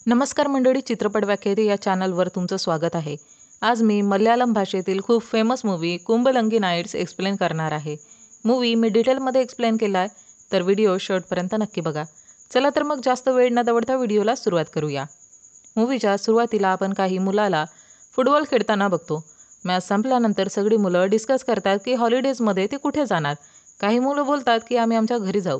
नमस्कार मंडळी, चित्रपट व्याख्याते या चॅनलवर तुमचं स्वागत आहे. आज मी मल्याळम भाषेतील खूप famous movie Kumbalangi nights explain करणार आहे. मूवी मी डिटेलमध्ये एक्सप्लेन केला आहे, तर व्हिडिओ शेवटपर्यंत नक्की बघा. चला तर मग जास्त वेळ न दवडता व्हिडिओला सुरुवात करूया. मूवीच्या सुरुवातीला आपण काही मुलाला फुटबॉल खेळताना बघतो. मॅच संपल्यानंतर सगळी मुलं डिस्कस करतात की हॉलिडेजमध्ये ते कुठे जाणार. काही मुलं बोलतात की आम्ही आमच्या घरी जाऊ.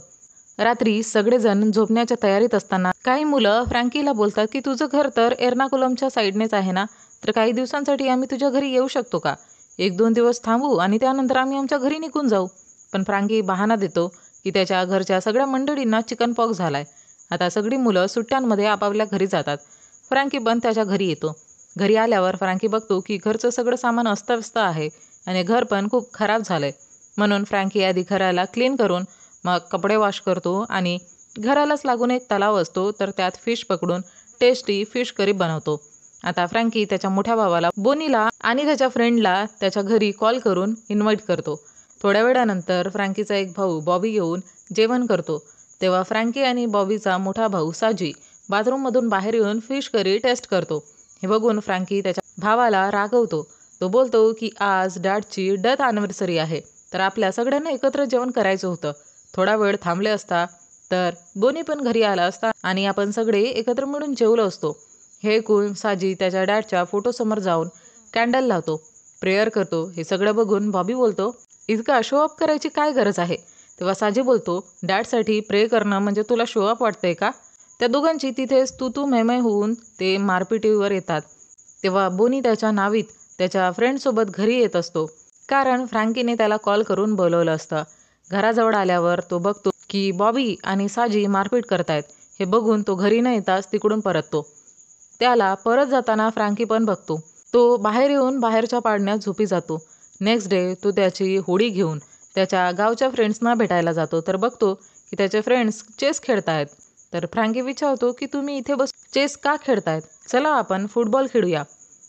रात्री सगळेजण झोपण्याच्या तयारीत असताना काही मुलं फ्रँकीला बोलतात की तुझं घर तर एर्नाकुलमच्या साईडनेच आहे ना, तर काही दिवसांसाठी आम्ही तुझ्या घरी येऊ शकतो का? 1-2 दिवस थांबू आणि त्यानंतर आम्ही आमच्या घरी निघून जाऊ. पण फ्रँकी बहाणा देतो की त्याच्या घरच्या सगळ्या मंडळींना चिकन पॉक्स झालाय. आता सगळी मुलं सुट्ट्यांमध्ये आपापल्या घरी जातात. फ्रँकी पण त्याच्या घरी येतो. घरी आल्यावर फ्रँकी बघतो की घरचं सगळं सामान अस्तव्यस्त आहे आणि घर पण खूप खराब झालंय. म्हणून फ्रँकी आधी घराला क्लीन करून मग कपडे वॉश करतो आणि घरालाच लागून एक तलाव असतो, तर त्यात फिश पकडून टेस्टी फिश करी बनवतो. आता फ्रँकी त्याच्या मोठ्या भावाला बोनीला आणि त्याच्या फ्रेंडला त्याच्या घरी कॉल करून इन्व्हाइट करतो. थोड्या वेळानंतर फ्रँकीचा एक भाऊ बॉबी येऊन जेवण करतो. तेव्हा फ्रँकी आणि बॉबीचा मोठा भाऊ साजी बाथरूममधून बाहेर येऊन फिश करी टेस्ट करतो. हे बघून फ्रँकी त्याच्या भावाला रागवतो. तो बोलतो की आज डॅडची डेथ अॅनिव्हर्सरी आहे, तर आपल्या सगळ्यांना एकत्र जेवण करायचं होतं. थोडा वेळ थांबले असता तर बोनी पण घरी आला असता आणि आपण सगळे एकत्र मिळून जेवलो असतो. हे ऐकून साजी त्याच्या डॅडच्या फोटोसमोर जाऊन कॅन्डल लावतो, प्रेयर करतो. हे सगळं बघून बॉबी बोलतो, इतका शो अप करायची काय गरज आहे? तेव्हा साजी बोलतो, डॅडसाठी प्रे करणं म्हणजे तुला शो अप वाटतंय का? त्या दोघांची तिथेच तू मैमै होऊन ते मारपिटीवर येतात. तेव्हा बोनी त्याच्या नावीत त्याच्या फ्रेंडसोबत घरी येत असतो, कारण फ्रँकीने त्याला कॉल करून बोलवलं असतं. घराजवळ आल्यावर तो बघतो की बॉबी आणि साजी मारपीट करतायत. हे बघून तो घरी न येताच तिकडून परततो. त्याला परत जाताना फ्रँकी पण बघतो. तो बाहेर येऊन बाहेरच्या पाडण्यात झोपी जातो. नेक्स्ट डे तो त्याची होडी घेऊन त्याच्या गावच्या फ्रेंड्सना भेटायला जातो, तर बघतो की त्याचे फ्रेंड्स चेस खेळतायत. तर फ्रँकी विचारतो की तुम्ही इथे बस चेस का खेळतायत? चला आपण फुटबॉल खेळूया.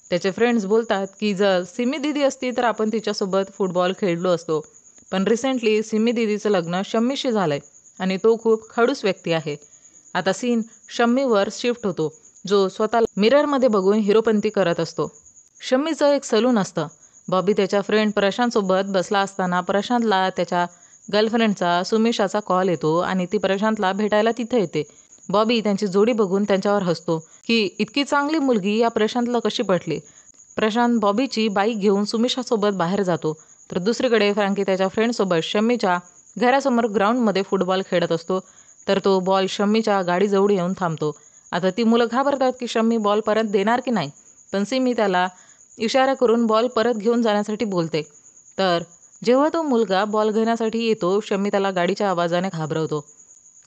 त्याचे फ्रेंड्स बोलतात की जर सिमी दीदी असती तर आपण तिच्यासोबत फुटबॉल खेळलो असतो. पण रिसेंटली सिमी दीदीचं लग्न शम्मीशी झालंय आणि तो खूप खडूस व्यक्ती आहे. आता सीन शम्मीवर शिफ्ट होतो, जो स्वतःला मिररमध्ये बघून हिरोपंती करत असतो. शम्मीचं एक सलून असतं. बॉबी त्याच्या फ्रेंड प्रशांतसोबत बसला असताना प्रशांतला त्याच्या गर्लफ्रेंडचा सुमिशाचा कॉल येतो आणि ती प्रशांतला भेटायला तिथे येते. बॉबी त्यांची जोडी बघून त्यांच्यावर हसतो की इतकी चांगली मुलगी या प्रशांतला कशी पटली. प्रशांत बॉबीची बाईक घेऊन सुमिशासोबत बाहेर जातो. तर दुसरीकडे फ्रँकी त्याच्या फ्रेंडसोबत शम्मीच्या घरासमोर ग्राउंडमध्ये फुटबॉल खेळत असतो. तर तो बॉल शम्मीच्या गाडीजवळ येऊन थांबतो. आता ती मुलं घाबरतात की शम्मी बॉल परत देणार की नाही, पण सिमी त्याला इशारा करून बॉल परत घेऊन जाण्यासाठी बोलते. तर जेव्हा तो मुलगा बॉल घेण्यासाठी येतो, शम्मी त्याला गाडीच्या आवाजाने घाबरवतो.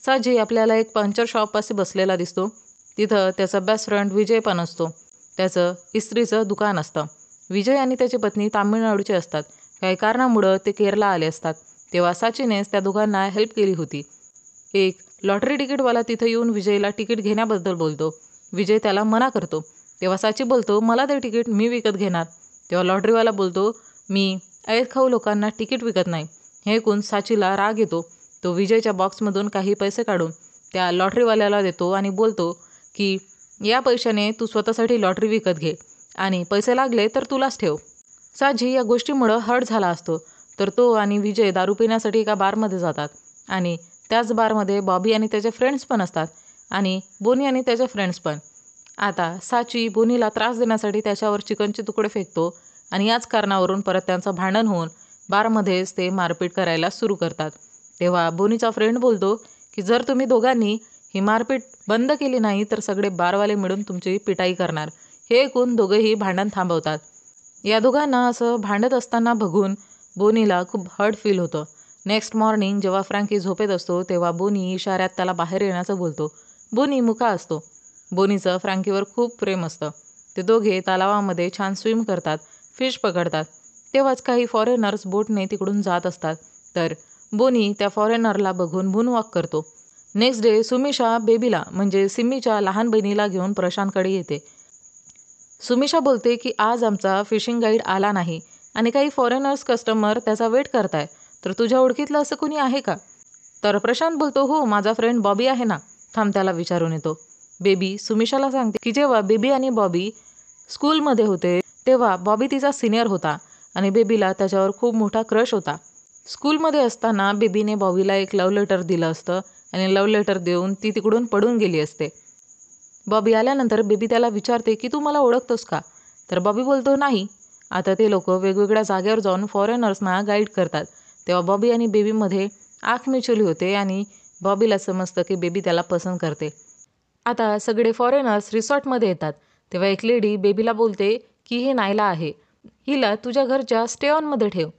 साजी आपल्याला एक पंक्चर शॉपपाशी बसलेला दिसतो. तिथं त्याचा बेस्ट फ्रेंड विजय पण असतो. त्याचं इस्त्रीचं दुकान असतं. विजय आणि त्याची पत्नी तामिळनाडूचे असतात. काही कारणामुळं ते केरला आले असतात. तेव्हा साचीनेच त्या दोघांना हेल्प केली होती. एक लॉटरी तिकीटवाला तिथं येऊन विजयला तिकीट घेण्याबद्दल बोलतो. विजय त्याला मना करतो. तेव्हा साची बोलतो, मला ते तिकीट मी विकत घेणार. तेव्हा लॉटरीवाला बोलतो, मी ऐतखाऊ लोकांना तिकीट विकत नाही. हे ऐकून साचीला राग येतो. तो विजयच्या बॉक्समधून काही पैसे काढून त्या लॉटरीवाल्याला देतो आणि बोलतो की या पैशाने तू स्वतःसाठी लॉटरी विकत घे आणि पैसे लागले तर तुलाच ठेव. साजी या गोष्टीमुळं हर्ट झाला असतो. तर तो आणि विजय दारू पिण्यासाठी एका बारमध्ये जातात आणि त्याच बारमध्ये बॉबी आणि त्याचे फ्रेंड्स पण असतात आणि बोनी आणि त्याचे फ्रेंड्स पण. आता साची बोनीला त्रास देण्यासाठी त्याच्यावर चिकनचे तुकडे फेकतो आणि याच कारणावरून परत त्यांचं भांडण होऊन बारमध्येच ते मारपीट करायला सुरू करतात. तेव्हा बोनीचा फ्रेंड बोलतो की जर तुम्ही दोघांनी ही मारपीट बंद केली नाही तर सगळे बारवाले मिळून तुमची पिटाई करणार. हे ऐकून दोघेही भांडण थांबवतात. या दोघांना असं भांडत असताना बघून बोनीला खूप हर्ट फील होतं. नेक्स्ट मॉर्निंग जेव्हा फ्रँकी झोपेत असतो, तेव्हा बोनी इशाऱ्यात त्याला बाहेर येण्याचं बोलतो. बोनी मुका असतो. बोनीचं फ्रँकीवर खूप प्रेम असतं. ते दोघे तलावामध्ये छान स्विम करतात, फिश पकडतात. तेव्हाच काही फॉरेनर्स बोटने तिकडून जात असतात. तर बोनी त्या फॉरेनरला बघून मूनवॉक करतो. नेक्स्ट डे सुमिशा बेबीला म्हणजे सिम्मीच्या लहान बहिणीला घेऊन प्रशांतकडे येते. सुमिशा बोलते की आज आमचा फिशिंग गाईड आला नाही आणि काही फॉरेनर्स कस्टमर त्याचा वेट करताय, तर तुझ्या ओळखीतलं असं कोणी आहे का? तर प्रशांत बोलतो, हो माझा फ्रेंड बॉबी आहे ना, थांब त्याला विचारून येतो. बेबी सुमिशाला सांगते की जेव्हा बेबी आणि बॉबी स्कूलमध्ये होते तेव्हा बॉबी तिचा सिनियर होता आणि बेबीला त्याच्यावर खूप मोठा क्रश होता. स्कूलमध्ये असताना बेबीने बॉबीला एक लव्ह लेटर दिलं असतं आणि लव्ह लेटर देऊन ती तिकडून पडून गेली असते. बॉबी आल्यानंतर बेबी त्याला विचारते की तू मला ओळखतोस का? तर बॉबी बोलतो नाही. आता ते लोक वेगवेगळ्या जागेवर जाऊन फॉरेनर्सना गाईड करतात. तेव्हा बॉबी आणि बेबीमध्ये आंख मिचवली होते आणि बॉबीला समजतं की बेबी त्याला पसंत करते. आता सगळे फॉरेनर्स रिसॉर्टमध्ये येतात. तेव्हा एक लेडी बेबीला बोलते की ही नायला आहे, हिला तुझ्या घरच्या स्टे ऑनमध्ये ठेव.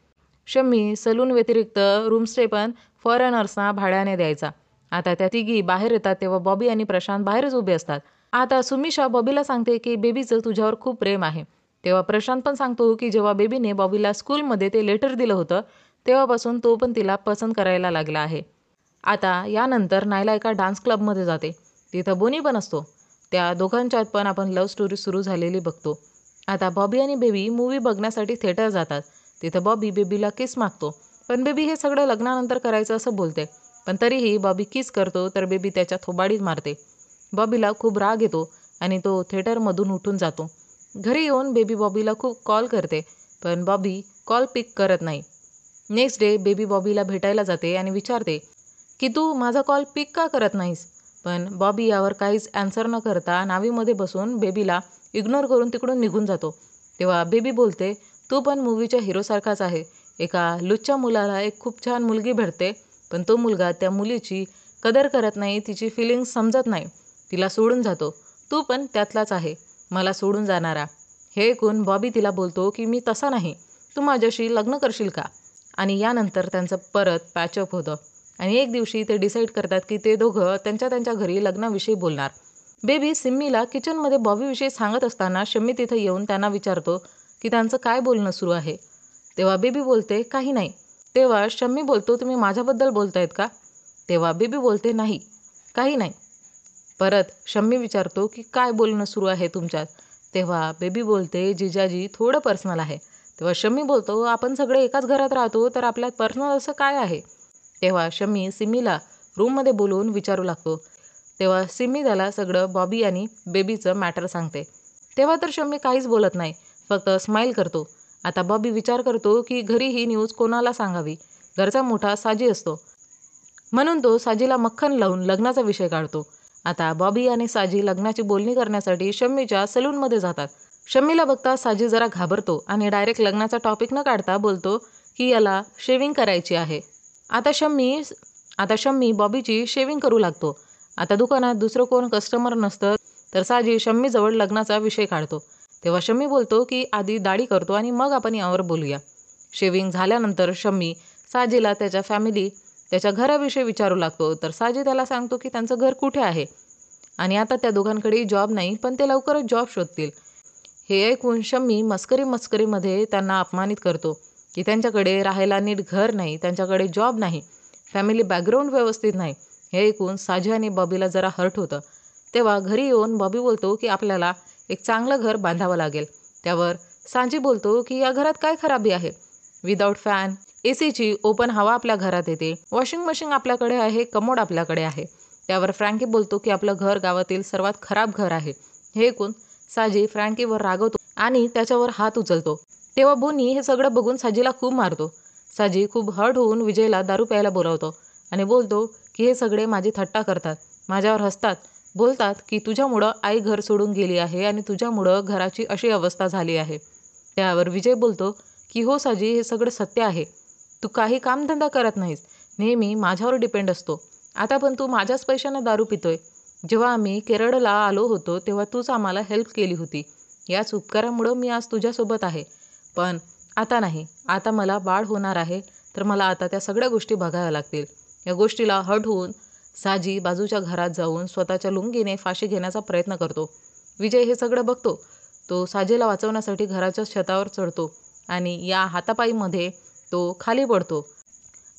शम्मी सलून व्यतिरिक्त रूम स्टे पण फॉरेनर्सना भाड्याने द्यायचा. आता त्या तिघी बाहेर येतात तेव्हा बॉबी आणि प्रशांत बाहेरच उभे असतात. आता सुमिशा बॉबीला सांगते की बेबीचं तुझ्यावर खूप प्रेम आहे. तेव्हा प्रशांत पण सांगतो की जेव्हा बेबीने बॉबीला स्कूलमध्ये ते लेटर दिलं होतं तेव्हापासून तो पण तिला पसंत करायला लागला आहे. आता यानंतर नायला एका डान्स क्लबमध्ये जाते. तिथं बोनी पण असतो. त्या दोघांच्यात पण आपण लव्ह स्टोरी सुरू झालेली बघतो. आता बॉबी आणि बेबी मूवी बघण्यासाठी थिएटर जातात. तिथं बॉबी बेबीला किस मागतो, पण बेबी हे सगळं लग्नानंतर करायचं असं बोलते. पण तरीही बॉबी किस करतो तर बेबी त्याच्या थोबाडीत मारते. बॉबीला खूप राग येतो आणि तो थिएटरमधून उठून जातो. घरी येऊन बेबी बॉबीला खूप कॉल करते, पण बॉबी कॉल पिक करत नाही. नेक्स्ट डे बेबी बॉबीला भेटायला जाते आणि विचारते की तू माझा कॉल पिक का करत नाहीस? पण बॉबी यावर काहीच ॲन्सर न करता नावीमध्ये बसून बेबीला इग्नोर करून तिकडून निघून जातो. तेव्हा बेबी बोलते तू पण मूवीच्या हिरोसारखाच आहे. एका लुच्च्या मुलाला एक खूप छान मुलगी भेटते, पण तो मुलगा त्या मुलीची कदर करत नाही, तिची फिलिंग्स समजत नाही, तिला सोडून जातो. तू पण त्यातलाच आहे, मला सोडून जाणारा. हे ऐकून बॉबी तिला बोलतो की मी तसा नाही, तू माझ्याशी लग्न करशील का? आणि यानंतर त्यांचं परत पॅचअप होतं आणि एक दिवशी ते डिसाईड करतात की ते दोघं त्यांच्या घरी लग्नाविषयी बोलणार. बेबी सिम्मीला किचनमध्ये बॉबीविषयी सांगत असताना शम्मी तिथं येऊन त्यांना विचारतो की त्यांचं काय बोलणं सुरू आहे. तेव्हा बेबी बोलते काही नाही. तेव्हा शम्मी बोलतो तुम्ही माझ्याबद्दल बोलतायत का? तेव्हा बेबी बोलते नाही, काही नाही. परत शम्मी विचारतो की काय बोलणं सुरू आहे तुमच्यात? तेव्हा बेबी बोलते जिजाजी थोडं पर्सनल आहे. तेव्हा शम्मी बोलतो आपण सगळे एकाच घरात राहतो तर आपल्यात पर्सनल असं काय आहे? तेव्हा शम्मी सिमीला रूममध्ये बोलवून विचारू लागतो. तेव्हा सिमी त्याला सगळं बॉबी आणि बेबीचं मॅटर सांगते. तेव्हा तर शम्मी काहीच बोलत नाही, फक्त स्माईल करतो. आता बॉबी विचार करतो की घरी ही न्यूज कोणाला सांगावी. घरचा मोठा साजी असतो, म्हणून तो साजीला मक्खन लावून लग्नाचा विषय काढतो. आता बॉबी आणि साजी लग्नाची बोलणी करण्यासाठी शम्मीच्या सलूनमध्ये जातात. शम्मीला बघता साजी जरा घाबरतो आणि डायरेक्ट लग्नाचा टॉपिक न काढता बोलतो की याला शेविंग करायची आहे. आता शम्मी बॉबीची शेविंग करू लागतो. आता दुकानात दुसरं कोण कस्टमर नसतं तर साजी शम्मीजवळ लग्नाचा विषय काढतो. तेव्हा शम्मी बोलतो की आधी दाढी करतो आणि मग आपण यावर बोलूया. शेविंग झाल्यानंतर शम्मी साजीला त्याच्या घराविषयी विचारू लागतो. तर साजी त्याला सांगतो की त्यांचं घर कुठे आहे आणि आता त्या दोघांकडे जॉब नाही, पण ते लवकरच जॉब शोधतील. हे ऐकून शम्मी मस्करीमध्ये त्यांना अपमानित करतो की त्यांच्याकडे राहायला नीट घर नाही, त्यांच्याकडे जॉब नाही, फॅमिली बॅकग्राऊंड व्यवस्थित नाही. हे ऐकून साजी आणि बॉबीला जरा हर्ट होतं. तेव्हा घरी येऊन बॉबी बोलतो की आपल्याला एक चांगलं घर बांधावं लागेल. त्यावर साजी बोलतो की या घरात काय खराबी आहे? विदाऊट फॅन, एसीची ओपन हवा आपल्या घरात येते, वॉशिंग मशीन आपल्याकडे आहे, कमोड आपल्याकडे आहे. त्यावर फ्रँकी बोलतो की आपलं घर गावातील सर्वात खराब घर आहे. हे ऐकून साजी फ्रँकीवर रागवतो आणि त्याच्यावर हात उचलतो. तेव्हा बोनी हे सगळं बघून साजीला खूप मारतो. साजी खूप हर्ट होऊन विजयला दारू प्यायला बोलावतो आणि बोलतो की हे सगळे माझी थट्टा करतात, माझ्यावर हसतात, बोलतात की तुझ्यामुळं आई घर सोडून गेली आहे आणि तुझ्यामुळं घराची अशी अवस्था झाली आहे. त्यावर विजय बोलतो की हो साजी, हे सगळं सत्य आहे. तू काही कामधंदा करत नाहीस, नेहमी माझ्यावर डिपेंड असतो. आता पण तू माझ्याच पैशानं दारू पितोय. जेव्हा आम्ही केरळला आलो होतो तेव्हा तूच आम्हाला हेल्प केली होती. याच उपकारामुळं मी आज तुझ्यासोबत आहे. पण आता नाही, आता मला बाळ होणार आहे, तर मला आता त्या सगळ्या गोष्टी बघाव्या लागतील. या गोष्टीला हर्ट होऊन साजी बाजूच्या घरात जाऊन स्वतःच्या लुंगीने फाशी घेण्याचा प्रयत्न करतो. विजय हे सगळं बघतो. तो साजीला वाचवण्यासाठी घराच्या छतावर चढतो आणि या हातापायीमध्ये तो खाली पडतो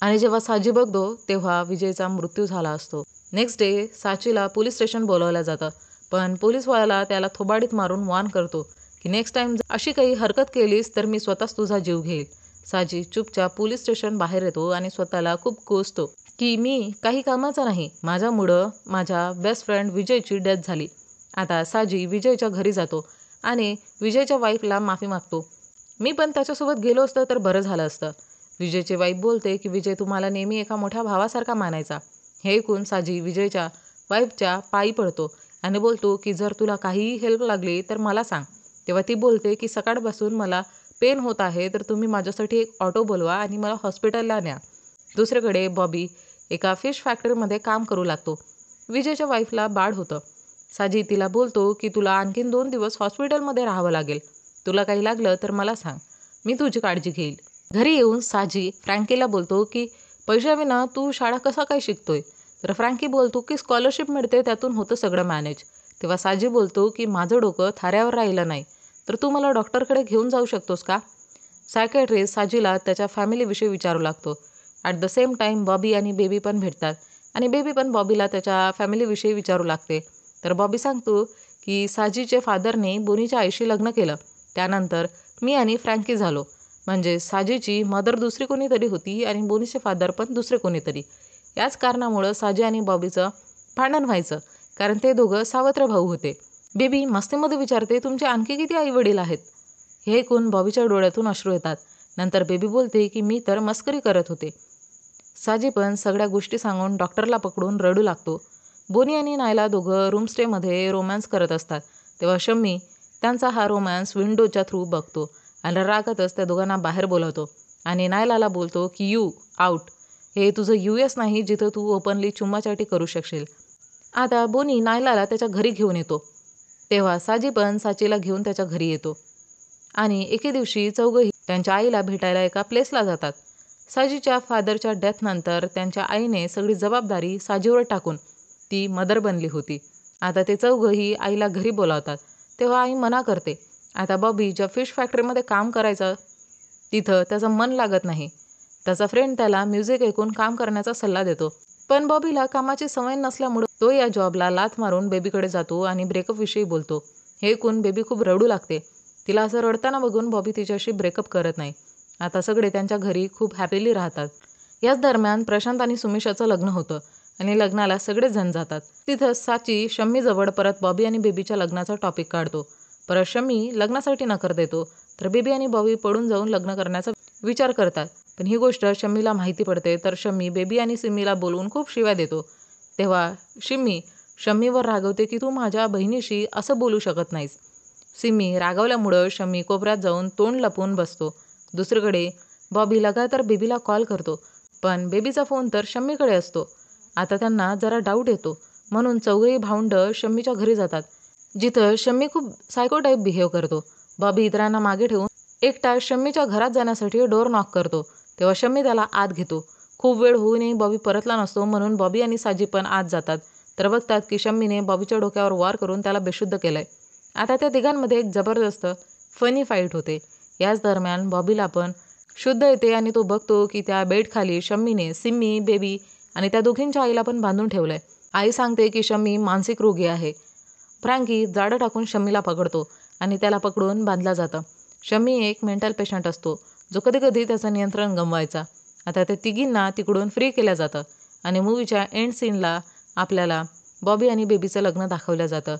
आणि जेव्हा साजी बघतो तेव्हा विजयचा मृत्यू झाला असतो. नेक्स्ट डे साचीला पोलीस स्टेशन बोलावलं जातं, पण पोलीसवाला त्याला थोबाडीत मारून वॉर्न करतो की नेक्स्ट टाइम अशी काही हरकत केलीस तर मी स्वतःच तुझा जीव घेईल. साजी चुपचाप पोलीस स्टेशन बाहेर येतो आणि स्वतःला खूप कोसतो. की मी काही कामाचा नाही, माझ्यामुळं माझ्या बेस्ट फ्रेंड विजयची डेथ झाली. आता साजी विजयच्या घरी जातो आणि विजयच्या वाईफला माफी मागतो. मी पण त्याच्यासोबत गेलो असतं तर बरं झालं असतं. विजयची वाईफ बोलते की विजय तुम्हाला नेहमी एका मोठ्या भावासारखा मानायचा. हे ऐकून साजी विजयच्या वाईफच्या पायी पडतो आणि बोलतो की जर तुला काहीही हेल्प लागली तर मला सांग. तेव्हा ती बोलते की सकाळपासून मला पेन होत आहे, तर तुम्ही माझ्यासाठी एक ऑटो बोलवा आणि मला हॉस्पिटलला न्या. दुसरीकडे बॉबी एका फिश फॅक्टरीमध्ये काम करू लागतो. विजयच्या वाईफला बाळ होतं. साजी तिला बोलतो की तुला आणखीन 2 दिवस हॉस्पिटलमध्ये राहावं लागेल. तुला काही लागलं तर मला सांग, मी तुझी काळजी घेईल. घरी येऊन साजी फ्रँकीला बोलतो की पैशाविना तू शाळा कसा काय शिकतोय. तर फ्रँकी बोलतो की स्कॉलरशिप मिळते, त्यातून होतं सगळं मॅनेज. तेव्हा साजी बोलतो की माझं डोकं थाऱ्यावर राहिलं नाही, तर तू मला डॉक्टरकडे घेऊन जाऊ शकतोस का. सायकॅट्रिस्ट साजीला त्याच्या फॅमिलीविषयी विचारू लागतो. At the same time Bobby आणि बेबी पण भेटतात आणि बेबी पण बॉबीला त्याच्या फॅमिलीविषयी विचारू लागते. तर बॉबी सांगतो की साजीचे फादरने बोनीच्या आईशी लग्न केलं, त्यानंतर मी आणि फ्रँकी झालो. म्हणजे साजीची मदर दुसरी कोणीतरी होती आणि बोनीचे फादर पण दुसरे कोणीतरी. याच कारणामुळं साजी आणि बॉबीचं भांडण व्हायचं, कारण ते दोघं सावत्र भाऊ होते. बेबी मस्तीमध्ये विचारते तुमचे आणखी किती आई वडील आहेत. हे ऐकून बॉबीच्या डोळ्यातून अश्रू येतात. नंतर बेबी बोलते की मी तर मस्करी करत होते. साजी पण सगळ्या गोष्टी सांगून डॉक्टरला पकडून रडू लागतो. बोनी आणि नायला दोघं रूम स्टेमध्ये रोमॅन्स करत असतात. तेव्हा शम्मी त्यांचा हा रोमॅन्स विंडोच्या थ्रू बघतो आणि रागातच त्या दोघांना बाहेर बोलवतो आणि नायलाला बोलतो की यू आउट. हे तुझं US नाही जिथं तू ओपनली चुम्माचाटी करू शकशील. आता बोनी नायलाला त्याच्या घरी घेऊन येतो. तेव्हा साजी पण साचीला घेऊन त्याच्या घरी येतो आणि एके दिवशी चौघंही त्यांच्या आईला भेटायला एका प्लेसला जातात. साजीच्या फादरच्या डेथनंतर त्यांच्या आईने सगळी जबाबदारी साजीवर टाकून ती मदर बनली होती. आता ते चौघंही आईला घरी बोलावतात. तेव्हा आई मना करते. आता बॉबी ज्या फिश फॅक्टरीमध्ये काम करायचं तिथं त्याचं मन लागत नाही. त्याचा फ्रेंड त्याला म्युझिक ऐकून काम करण्याचा सल्ला देतो. पण बॉबीला कामाची सवय नसल्यामुळे तो या जॉबला लाथ मारून बेबीकडे जातो आणि ब्रेकअपविषयी बोलतो. हे ऐकून बेबी खूप रडू लागते. तिला असं रडताना बघून बॉबी तिच्याशी ब्रेकअप करत नाही. आता सगळे त्यांच्या घरी खूप हॅपीली राहतात. याच दरम्यान प्रशांत आणि सुमिशाचं लग्न होतं आणि लग्नाला सगळेच जण जातात. तिथं साची शम्मीजवळ परत बॉबी आणि बेबीच्या लग्नाचा टॉपिक काढतो. परत शम्मी लग्नासाठी नकार देतो, तर बेबी आणि बॉबी पळून जाऊन लग्न करण्याचा विचार करतात. पण ही गोष्ट शम्मीला माहिती पडते, तर शम्मी बेबी आणि सिम्मीला बोलवून खूप शिव्या देतो. तेव्हा शिम्मी शम्मीवर रागवते की तू माझ्या बहिणीशी असं बोलू शकत नाहीस. सिम्मी रागावल्यामुळं शम्मी कोपऱ्यात जाऊन तोंड लपवून बसतो. दुसरीकडे बॉबी लगातार बेबीला कॉल करतो, पण बेबीचा फोन तर शम्मीकडे असतो. आता त्यांना जरा डाऊट येतो, म्हणून चौघही भावंड शम्मीच्या घरी जातात, जिथं शम्मी खूप सायको टाईप बिहेव करतो. बॉबी इतरांना मागे ठेवून एकटा शम्मीच्या घरात जाण्यासाठी डोअर नॉक करतो. तेव्हा शम्मी त्याला आत घेतो. खूप वेळ होऊनही बॉबी परतला नसतो, म्हणून बॉबी आणि साजी पण आत जातात. तर बघतात की शम्मीने बॉबीच्या डोक्यावर वार करून त्याला बेशुद्ध केलंय. आता त्या तिघांमध्ये एक जबरदस्त फनी फाईट होते. याच दरम्यान बॉबीला पण शुद्ध येते आणि तो बघतो की त्या बेडखाली शम्मीने सिम्मी, बेबी आणि त्या दोघींच्या आईला पण बांधून ठेवलंय. आई सांगते की शम्मी मानसिक रोगी आहे. फ्रँकी जाडं टाकून शम्मीला पकडतो आणि त्याला पकडून बांधला जातं. शम्मी एक मेंटल पेशंट असतो, जो कधीकधी त्याचं नियंत्रण गमवायचा. आता त्या तिघींना तिकडून फ्री केलं जातं आणि मूवीच्या एंड सीनला आपल्याला बॉबी आणि बेबीचं लग्न दाखवलं जातं.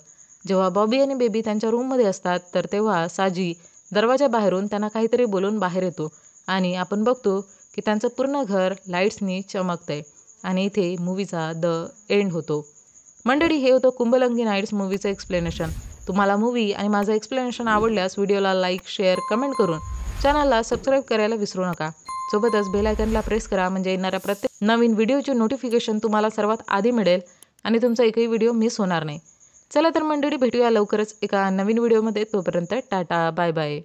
जेव्हा बॉबी आणि बेबी त्यांच्या रूममध्ये असतात, तर तेव्हा साजी दरवाजा बाहेरून त्यांना काहीतरी बोलून बाहेर येतो आणि आपण बघतो की त्यांचं पूर्ण घर लाईट्सनी चमकतंय आणि इथे मूवीचा द एंड होतो. मंडळी, हे होतं कुंभलंगी नाईट्स मूवीचं एक्सप्लेनेशन. तुम्हाला मूवी आणि माझं एक्सप्लेनेशन आवडल्यास व्हिडिओला लाईक, शेअर, कमेंट करून चॅनलला सबस्क्राईब करायला विसरू नका. सोबतच बेल आयकॉनला प्रेस करा, म्हणजे येणाऱ्या प्रत्येक नवीन व्हिडिओची नोटिफिकेशन तुम्हाला सर्वात आधी मिळेल आणि तुमचा एकही व्हिडिओ मिस होणार नाही. चला तर मंडळी, भेटूया लवकरच एका नवीन व्हिडिओमध्ये. तोपर्यंत टाटा, बाय बाय.